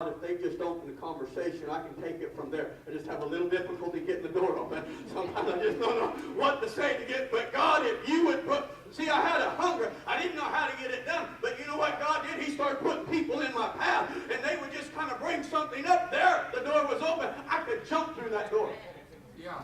If they just open the conversation, I can take it from there. I just have a little difficulty getting the door open. Sometimes I just don't know what to say to get, but God, if you would put, see, I had a hunger. I didn't know how to get it done, but you know what God did? He started putting people in my path, and they would just kind of bring something up there. The door was open. I could jump through that door. Yeah.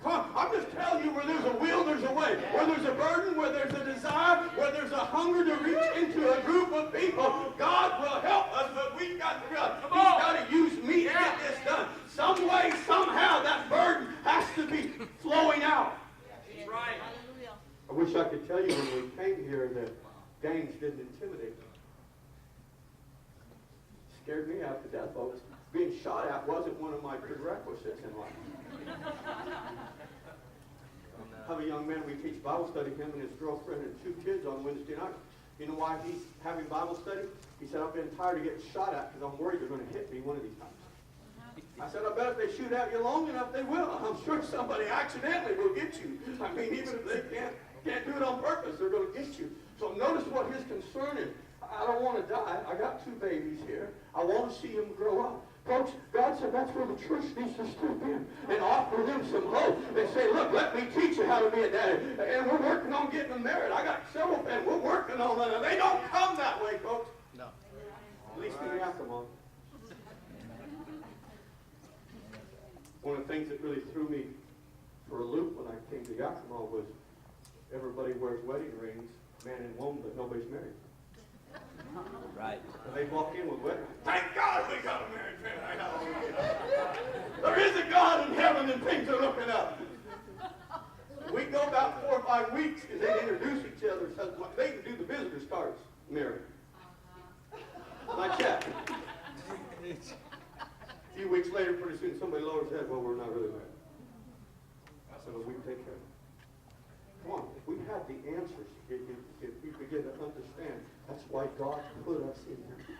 Come on, I'm just telling you, where there's a will, there's a way. Where there's a burden, where there's a desire, where there's a hunger to reach into a group of people, God will help us, but we've got to realize He's got to use me to get this done. Some way, somehow, that burden has to be flowing out. That's right. I wish I could tell you when we came here that gangs didn't intimidate me. Scared me half to death, folks. Being shot at wasn't one of my prerequisites in life. I have a young man, we teach Bible study, him and his girlfriend and 2 kids on Wednesday night. You know why he's having Bible study? He said, I've been tired of getting shot at because I'm worried they're going to hit me one of these times. I said, I bet if they shoot at you long enough, they will. I'm sure somebody accidentally will get you. I mean, even if they can't do it on purpose, they're going to get you. So notice what his concern is. I don't want to die. I got 2 babies here. I want to see them grow up. Folks, God said that's where the church needs to step in and offer them some hope and say, look, let me teach you how to be a daddy. And we're working on getting them married. I got several men. We're working on that. They don't come that way, folks. No. At least in Yakima. One of the things that really threw me for a loop when I came to Yakima was everybody wears wedding rings, man and woman, but nobody's married. Right. And they walk in with wedding rings. Thank God we got a married family. There is a God in heaven and things are looking up. We go about 4 or 5 weeks because they introduce each other. So they can do the visitor's cards, married. Not yet. A few weeks later, pretty soon, somebody lowers their head. Well, we're not really married. I said, well, we can take care of it. Come on, if we had the answers, if we begin to understand, that's why God put us in there.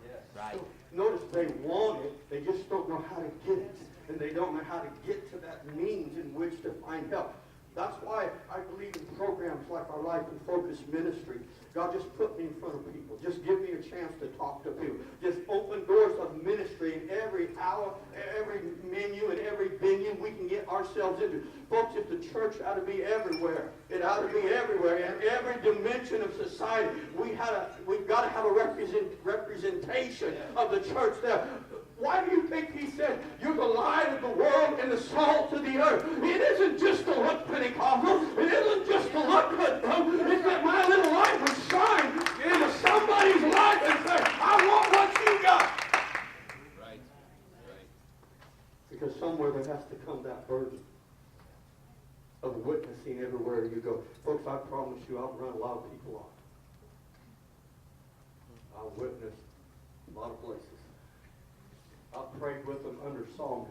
Yes. Right. So, notice they want it, they just don't know how to get it. And they don't know how to get to that means in which to find help. That's why I believe in programs like our Life and Focus ministry. God just put me in front of people. Just give me a chance to talk to people. Just open doors of ministry in every hour, every menu, and every venue we can get ourselves into. Folks, if the church ought to be everywhere, it ought to be everywhere. In every dimension of society, we've got to have a representation of the church there. Why do you think he said, you're the light of the world and the salt of the earth? It isn't just to look Pentecostal. It isn't just to look good. It's that my little light would shine into somebody's life and say, I want what you got. Right. Right. Because somewhere there has to come that burden of witnessing everywhere you go. Folks, I promise you I'll run a lot of people off. I'll witness a lot of places. I prayed with them under sawmills.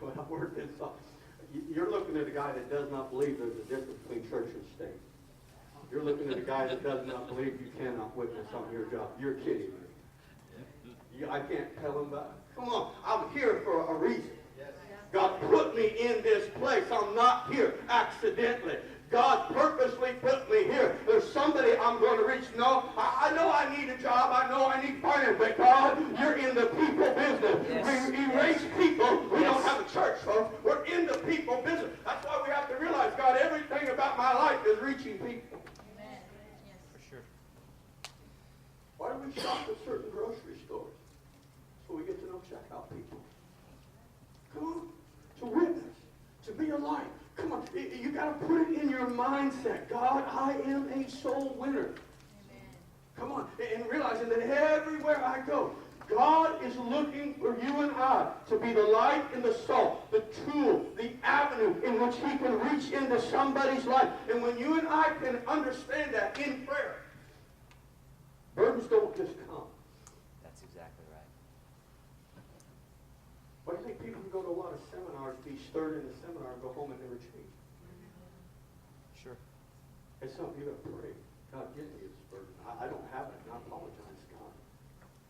When I worked in sawmills. You're looking at a guy that does not believe there's a difference between church and state. You're looking at a guy that does not believe you cannot witness on your job. You're kidding me. I can't tell him that. Come on, I'm here for a reason. God put me in this place. I'm not here accidentally. God purposely put me here. There's somebody I'm going to reach. No, I know I need a job. I know I need finance. But God, you're in the people business. Yes. We erase people. We don't have a church, folks. We're in the people business. That's why we have to realize, God, everything about my life is reaching people. Amen. Yes. For sure. Why do we shop at certain grocery stores? So we get to know checkout people. Come on. To witness. To be a light. Come on, you got to put it in your mindset. God, I am a soul winner. Amen. Come on, and realizing that everywhere I go, God is looking for you and I to be the light and the salt, the tool, the avenue in which He can reach into somebody's life. And when you and I can understand that in prayer, burdens don't just come. That's exactly right. Why do you think people can go to a lot of seminars, be stirred in the seminar, and go home and never change? Sure. It's something you got to pray. God, give me this burden. I don't have it, and I apologize, God.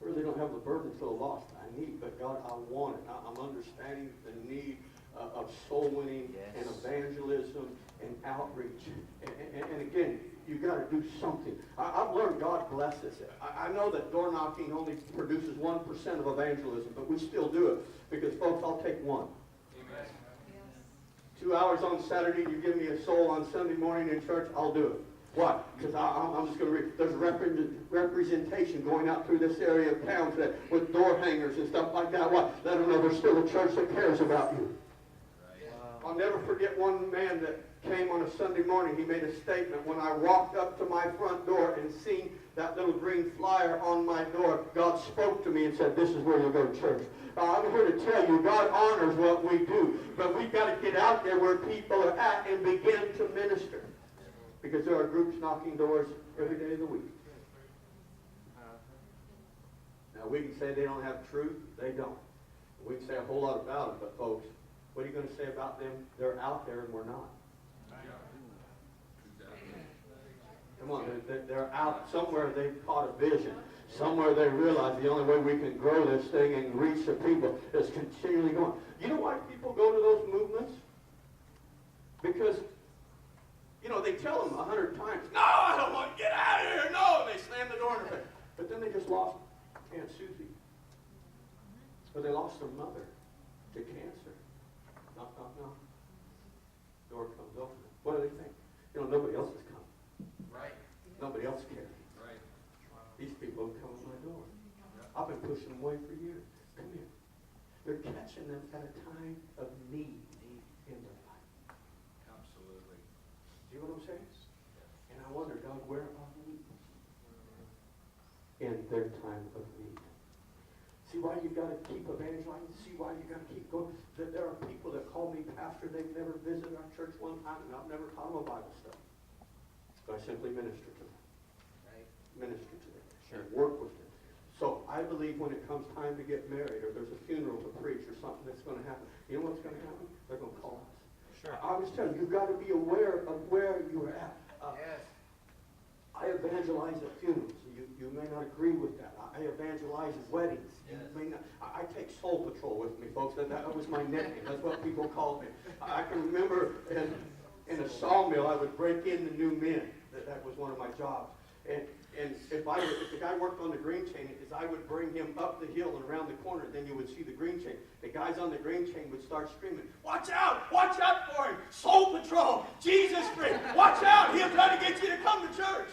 I really don't have the burden to the lost I need, but God, I want it. I'm understanding the need of soul winning and evangelism and outreach. And again, You got to do something. I've learned God blesses it. I know that door knocking only produces 1% of evangelism, but we still do it because, folks, I'll take one. Amen. 2 hours on Saturday, you give me a soul on Sunday morning in church, I'll do it. Why? Because I'm just going to read. There's representation going out through this area of town today with door hangers and stuff like that. Why? Let them know there's still a church that cares about you. Wow. I'll never forget one man that came on a Sunday morning. He made a statement. When I walked up to my front door and seen that little green flyer on my door, God spoke to me and said, this is where you go to church. I'm here to tell you, God honors what we do, but we've got to get out there where people are at and begin to minister. Because there are groups knocking doors every day of the week. Now, we can say they don't have truth. They don't. We can say a whole lot about it, but folks, what are you going to say about them? They're out there and we're not. Come on, they're out somewhere. They've caught a vision. Somewhere they realize the only way we can grow this thing and reach the people is continually going. You know why people go to those movements? Because, you know, they tell them 100 times, no, I don't want to get out of here, no, and they slam the door in their face. But then they just lost Aunt Susie. Or they lost their mother to cancer. Knock, knock, knock. Door comes open. What do they think? You know, nobody else has come. Right. Nobody else cares. Right. These people have come to my door. I've been pushing them away for years. Come here. They're catching them at a time of need in their life. Absolutely. See what I'm saying? And I wonder, God, where are we in their time of need? See why you got to keep evangelizing? See why you got to keep going? That there are people that call me pastor. They've never visited our church one time, and I've never taught them a Bible study. So I simply minister to them. Right. Minister to them. And work with them. So I believe when it comes time to get married, or there's a funeral to preach, or something that's going to happen, you know what's going to happen? They're going to call us. Sure. I was telling you, you've got to be aware of where you're at. Yes. I evangelize at funerals. You may not agree with that. I evangelize at weddings. You may not. I take Soul Patrol with me, folks. That was my nickname. That's what people called me. I can remember in a sawmill, I would break in the new men. That was one of my jobs. And if the guy worked on the green chain, I would bring him up the hill and around the corner, then you would see the green chain. The guys on the green chain would start screaming, watch out for him, Soul Patrol, Jesus Freak, watch out, he'll try to get you to come to church.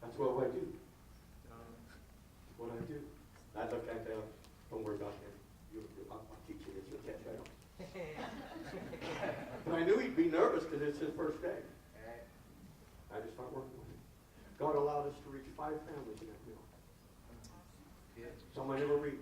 That's what I do. That's what I do. That's okay, don't worry about him. I'll teach you this, you'll catch right on. But I knew he'd be nervous because it's his first day. I just started working with him. God allowed us to reach 5 families in that meal. Some I never reached.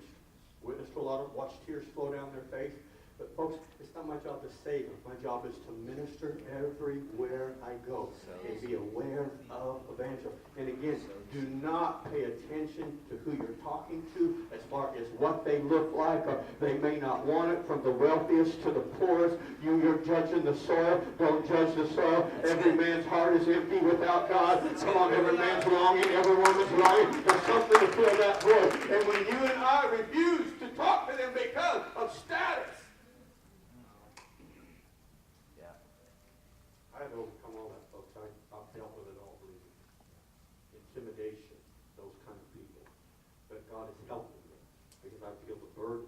Witnessed to a lot of, watched tears flow down their face. But folks, it's not my job to save them. My job is to minister everywhere I go and be aware of evangelism. And again, do not pay attention to who you're talking to as far as what they look like. Or they may not want it, from the wealthiest to the poorest. You're judging the soil. Don't judge the soil. Every man's heart is empty without God. Come on, every man's longing, every woman's longing. There's something to fill that void. And when you and I refuse to talk to them because of status, I have overcome all that, folks. I've dealt with it all, believe me. Intimidation, those kind of people. But God is helping me because I feel the burden